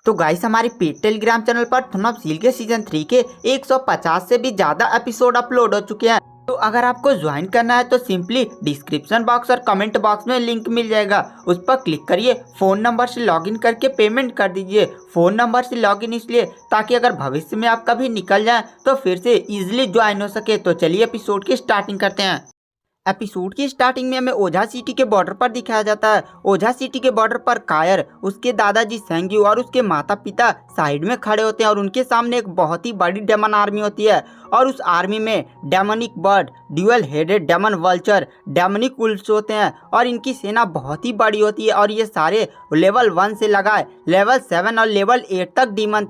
तो गाइस हमारे paid Telegram channel पर थन ऑफ सील के सीजन 3 के 150 से भी ज्यादा एपिसोड अपलोड हो चुके हैं। तो अगर आपको ज्वाइन करना है तो सिंपली डिस्क्रिप्शन बॉक्स और कमेंट बॉक्स में लिंक मिल जाएगा, उस पर क्लिक करिए। फोन नंबर से लॉगिन करके पेमेंट कर दीजिए। फोन नंबर से लॉगिन इसलिए ताकि अगर भविष्य में आप कभी निकल जाएं तो फिर से इजीली ज्वाइन हो सके। तो चलिए एपिसोड की स्टार्टिंग करते हैं। एपिसोड की स्टार्टिंग में हमें ओझा सिटी के बॉर्डर पर दिखाया जाता है। ओझा सिटी के बॉर्डर पर कायर, उसके दादाजी सेंग्यू और उसके माता पिता साइड में खड़े होते हैं और उनके सामने एक बहुत ही बड़ी डेमन आर्मी होती है। और उस आर्मी में demonic bird, dual headed demon vulture, demonic wolves होते हैं और इनकी सेना बहुत ही बड़ी होती है। और ये सारे लेवल 1 से लगाए लेवल 7 और लेवल 8 तक डीमन।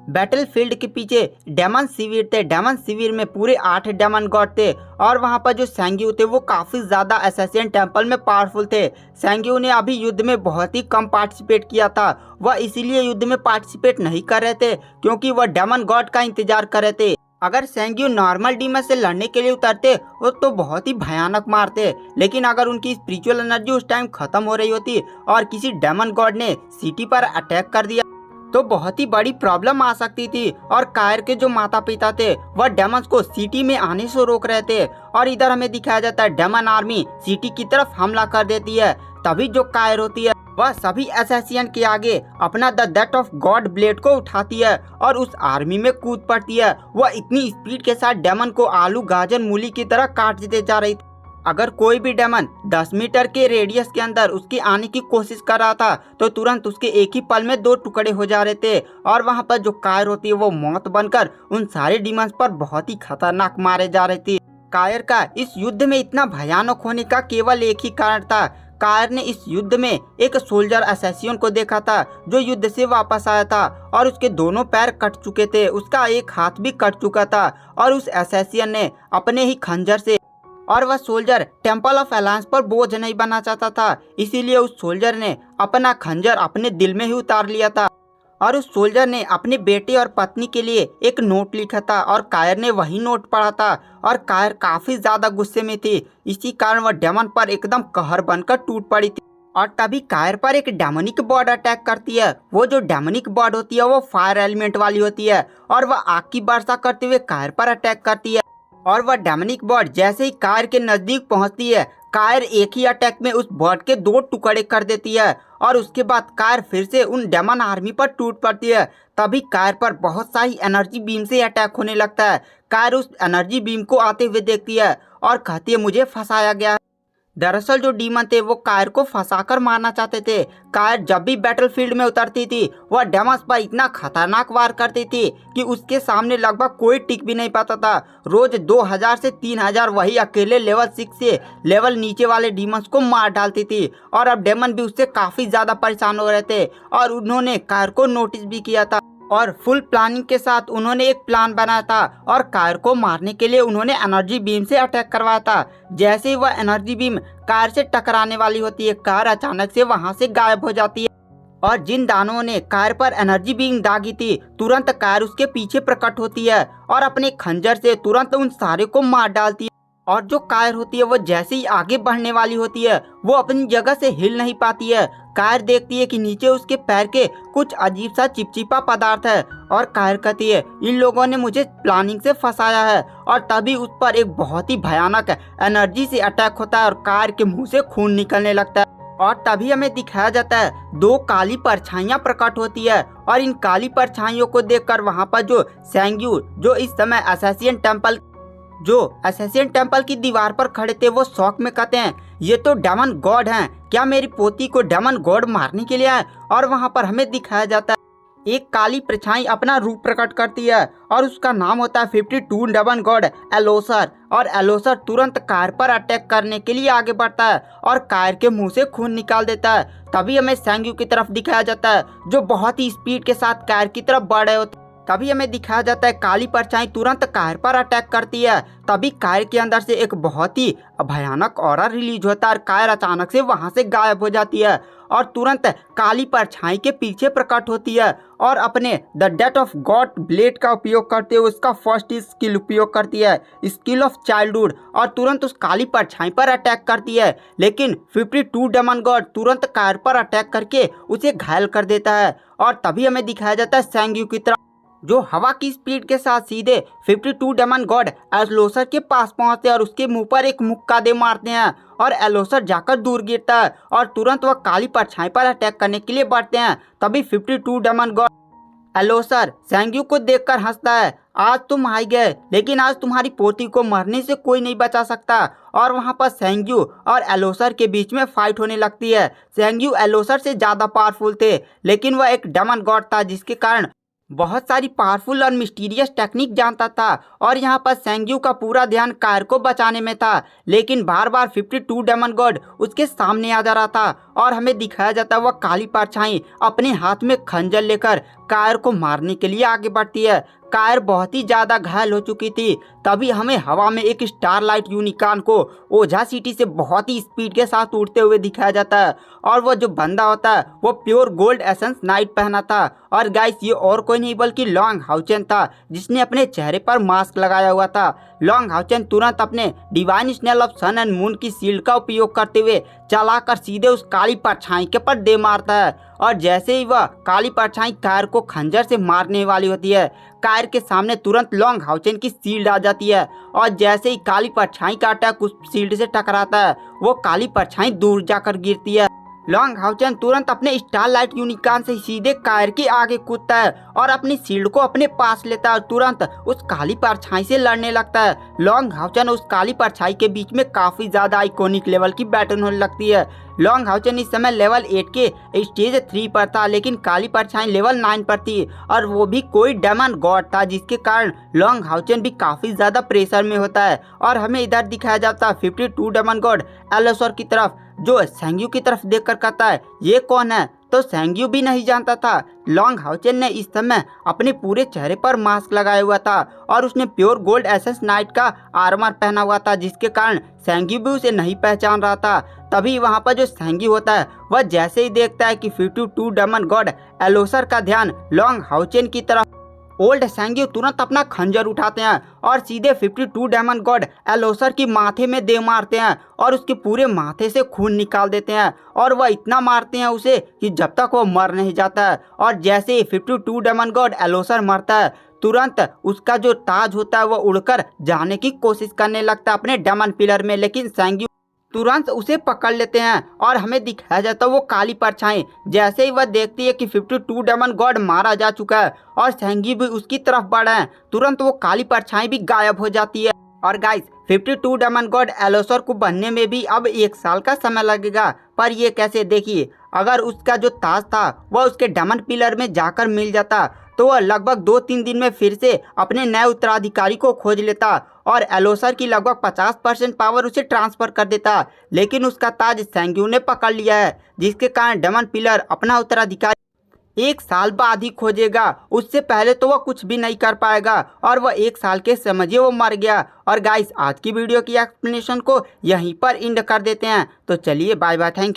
बैटलफील्ड के पीछे डेमन शिविर थे। डेमन शिविर में पूरे 8 डेमन गॉड थे और वहां पर जो सेंग्यू थे वो काफ़ी ज़्यादा असैसिन टेम्पल में पावरफुल थे। सेंग्यू ने अभी युद्ध में बहुत ही कम पार्टिसिपेट किया था। वह इसीलिए युद्ध में पार्टिसिपेट नहीं कर रहे थे क्योंकि वह डेमन गॉड का इंतजार कर रहे थे। अगर सेंग्यू नॉर्मल डीमन से लड़ने के लिए उतरते वो तो बहुत ही भयानक मारते, लेकिन अगर उनकी स्पिरिचुअल एनर्जी उस टाइम खत्म हो रही होती और किसी डेमन गॉड ने सिटी पर अटैक कर दिया तो बहुत ही बड़ी प्रॉब्लम आ सकती थी। और कायर के जो माता पिता थे वह डेमन्स को सिटी में आने से रोक रहे थे। और इधर हमें दिखाया जाता है डेमन आर्मी सिटी की तरफ हमला कर देती है। तभी जो कायर होती है वह सभी असैसियन के आगे अपना the death of God blade को उठाती है और उस आर्मी में कूद पड़ती है। वह इतनी स्पीड के साथ डेमन को आलू गाजर मूली की तरह काट देते जा रही थी। अगर कोई भी डेमन 10 मीटर के रेडियस के अंदर उसके आने की कोशिश कर रहा था तो तुरंत उसके एक ही पल में 2 टुकड़े हो जा रहे थे। और वहां पर जो कायर होती है वो मौत बनकर उन सारे डीमंस पर बहुत ही खतरनाक मारे जा रही थी। कायर का इस युद्ध में इतना भयानक होने का केवल एक ही कारण था। कायर ने इस युद्ध में एक सोल्जर असैसियन को देखा था जो युद्ध से वापस आया था और उसके दोनों पैर कट चुके थे, उसका एक हाथ भी कट चुका था। और उस असैसियन ने अपने ही खंजर से, और वह सोल्जर टेम्पल ऑफ अलायंस पर बोझ नहीं बनना चाहता था, इसीलिए उस सोल्जर ने अपना खंजर अपने दिल में ही उतार लिया था। और उस सोल्जर ने अपने बेटे और पत्नी के लिए एक नोट लिखा था और कायर ने वही नोट पढ़ा था। और कायर काफी ज्यादा गुस्से में थी, इसी कारण वह डेमन पर एकदम कहर बनकर टूट पड़ी थी। और तभी कायर पर एक डेमोनिक बर्ड अटैक करती है। वो जो डेमोनिक बर्ड होती है वो फायर एलिमेंट वाली होती है और वह आग की वर्षा करते हुए कायर पर अटैक करती है। और वह डेमोनिक बर्ड जैसे ही कायर के नजदीक पहुंचती है, कायर एक ही अटैक में उस बर्ड के 2 टुकड़े कर देती है। और उसके बाद कायर फिर से उन डेमन आर्मी पर टूट पड़ती है। तभी कायर पर बहुत सारी एनर्जी बीम से अटैक होने लगता है। कायर उस एनर्जी बीम को आते हुए देखती है और कहती है मुझे फंसाया गया। दरअसल जो डीमन थे वो कायर को फंसाकर मारना चाहते थे। कायर जब भी बैटलफील्ड में उतरती थी वह डेमन्स पर इतना खतरनाक वार करती थी कि उसके सामने लगभग कोई टिक भी नहीं पाता था। रोज 2000 से 3000 वही अकेले लेवल 6 से लेवल नीचे वाले डीमन्स को मार डालती थी। और अब डेमन भी उससे काफी ज्यादा परेशान हो रहे थे और उन्होंने कायर को नोटिस भी किया था। और फुल प्लानिंग के साथ उन्होंने एक प्लान बनाया था और कायर को मारने के लिए उन्होंने एनर्जी बीम से अटैक करवाया था। जैसे ही वह एनर्जी बीम कायर से टकराने वाली होती है, कायर अचानक से वहां से गायब हो जाती है। और जिन दानवों ने कायर पर एनर्जी बीम दागी थी तुरंत कायर उसके पीछे प्रकट होती है और अपने खंजर से तुरंत उन सारे को मार डालती है। और जो कायर होती है वो जैसे ही आगे बढ़ने वाली होती है वो अपनी जगह से हिल नहीं पाती है। कायर देखती है कि नीचे उसके पैर के कुछ अजीब सा चिपचिपा पदार्थ है और कायर कहती है इन लोगों ने मुझे प्लानिंग से फंसाया है। और तभी उस पर एक बहुत ही भयानक एनर्जी से अटैक होता है और कायर के मुंह से खून निकलने लगता है। और तभी हमें दिखाया जाता है 2 काली परछाइयां प्रकट होती है और इन काली परछाइयों को देखकर वहां पर जो सेंग्यू जो इस समय असैसिन टेम्पल की दीवार पर खड़े थे वो शौक में कहते हैं ये तो डेमन गॉड हैं, क्या मेरी पोती को डेमन गॉड मारने के लिए आए। और वहां पर हमें दिखाया जाता है एक काली परछाई अपना रूप प्रकट करती है और उसका नाम होता है 52 डेमन गॉड एलोसर। और एलोसर तुरंत कायर पर अटैक करने के लिए आगे बढ़ता है और कायर के मुंह से खून निकाल देता है। तभी हमें सेंग्यू की तरफ दिखाया जाता है जो बहुत ही स्पीड के साथ कायर की तरफ बढ़ रहे होते। तभी हमें दिखाया जाता है काली परछाई तुरंत कायर पर अटैक करती है। तभी कायर के अंदर से एक बहुत ही भयानक ऑरा रिलीज होता है और कायर अचानक से वहां से गायब हो जाती है और तुरंत काली परछाई के पीछे प्रकट होती है और अपने the death of God blade का उपयोग करते हुए उसका फर्स्ट स्किल उपयोग करती है, स्किल ऑफ चाइल्डहुड, और तुरंत उस काली परछाई पर अटैक करती है। लेकिन 52 डेमन गॉड तुरंत कायर पर अटैक करके उसे घायल कर देता है और तभी हमें दिखाया जाता है सेंग्यू की तरफ, जो हवा की स्पीड के साथ सीधे 52 डेमन गॉड एलोसर के पास पहुंचते हैं और उसके मुंह पर एक मुक्का दे मारते हैं और एलोसर जाकर दूर गिरता है और तुरंत वह काली परछाई पर अटैक करने के लिए बढ़ते हैं। तभी 52 डेमन गॉड एलोसर सेंग्यू को देखकर हंसता है, आज तुम हार गए, लेकिन आज तुम्हारी पोती को मरने से कोई नहीं बचा सकता। और वहां पर सेंग्यू और एलोसर के बीच में फाइट होने लगती है। सेंग्यू एलोसर से ज़्यादा पावरफुल थे, लेकिन वह एक डेमन गॉड था जिसके कारण बहुत सारी पावरफुल और मिस्टीरियस टेक्निक जानता था। और यहाँ पर सेंग्यू का पूरा ध्यान कायर को बचाने में था, लेकिन बार बार 52 डेमन गॉड उसके सामने आ जा रहा था और हमें दिखाया जाता है वह काली परछाई अपने हाथ में खंजर लेकर कायर को मारने के लिए आगे बढ़ती है। कायर बहुत ही ज़्यादा घायल हो चुकी थी। तभी हमें हवा में एक स्टारलाइट यूनिकॉर्न को ओझा सिटी से बहुत ही स्पीड के साथ उड़ते हुए दिखाया जाता है और वह जो बंदा होता है वो प्योर गोल्ड एसेंस नाइट पहना था। और गाइस ये और कोई नहीं बल्कि लॉन्ग हाउचेन था, जिसने अपने चेहरे पर मास्क लगाया हुआ था। लॉन्ग हाउचेन तुरंत अपने divine snail of sun and moon की शील्ड का उपयोग करते हुए चलाकर सीधे उस काली परछाई के पर दे मारता है और जैसे ही वह काली परछाई कायर को खंजर से मारने वाली होती है, कायर के सामने तुरंत लॉन्ग हाउचेन की शील्ड आ जाती है और जैसे ही काली परछाई का अटैक उस शील्ड से टकराता है, वो काली परछाई दूर जाकर गिरती है। लॉन्ग हाउचेन तुरंत अपने स्टारलाइट यूनिकॉर्न से सीधे कायर के आगे कूदता है और अपनी शील्ड को अपने पास लेता है और तुरंत उस काली परछाई से लड़ने लगता है। लॉन्ग हाउचेन उस काली परछाई के बीच में काफी ज्यादा आइकॉनिक लेवल की बैटल होने लगती है। लॉन्ग हाउचेन इस समय लेवल 8 के स्टेज 3 पर था, लेकिन काली परछाई लेवल 9 पर थी और वो भी कोई डेमन गॉड था, जिसके कारण लॉन्ग हाउचेन भी काफी ज्यादा प्रेशर में होता है। और हमें इधर दिखाया जाता है 52 डेमन गॉड एलोसर की तरफ, जो सेंग्यू की तरफ देखकर कहता है ये कौन है। तो सेंग्यू भी नहीं जानता था। लॉन्ग हाउचेन ने इस समय अपने पूरे चेहरे पर मास्क लगाया हुआ था और उसने प्योर गोल्ड एसेंस नाइट का आर्मर पहना हुआ था, जिसके कारण सेंग्यू भी उसे नहीं पहचान रहा था। तभी वहां पर जो सेंग्यू होता है वह जैसे ही देखता है कि 52 डेमन गॉड एलोसर का ध्यान लॉन्ग हाउचेन की तरफ, ओल्ड सेंग्यू तुरंत अपना खंजर उठाते हैं और सीधे 52 डेमन गॉड एलोसर की माथे में दे मारते हैं और उसके पूरे माथे से खून निकाल देते हैं और वह इतना मारते हैं उसे कि जब तक वो मर नहीं जाता है। और जैसे ही 52 डेमन गॉड एलोसर मरता है, तुरंत उसका जो ताज होता है वो उड़कर जाने की कोशिश करने लगता है अपने डेमन पिलर में, लेकिन सेंग्यू तुरंत उसे पकड़ लेते हैं और हमें दिखाया जाता है वो काली परछाई जैसे ही वह देखती है कि 52 डेमन गॉड मारा जा चुका है और सेंग्यू भी उसकी तरफ बढ़ा है, तुरंत वो काली परछाई भी गायब हो जाती है। और गाइस 52 डेमन गॉड एलोसर को बनने में भी अब 1 साल का समय लगेगा, पर ये कैसे, देखिए अगर उसका जो ताज था वह उसके डेमन पिलर में जाकर मिल जाता तो वह लगभग 2-3 दिन में फिर से अपने नए उत्तराधिकारी को खोज लेता और एलोसर की लगभग 50% पावर उसे ट्रांसफर कर देता। लेकिन उसका ताज सेंग्यू ने पकड़ लिया है, जिसके कारण डेमन पिलर अपना उत्तराधिकारी 1 साल बाद ही खोजेगा। उससे पहले तो वह कुछ भी नहीं कर पाएगा और वह 1 साल के समझिए वो मर गया। और गाइस आज की वीडियो की एक्सप्लेनेशन को यहीं पर एंड कर देते हैं। तो चलिए बाय बाय, थैंक यू।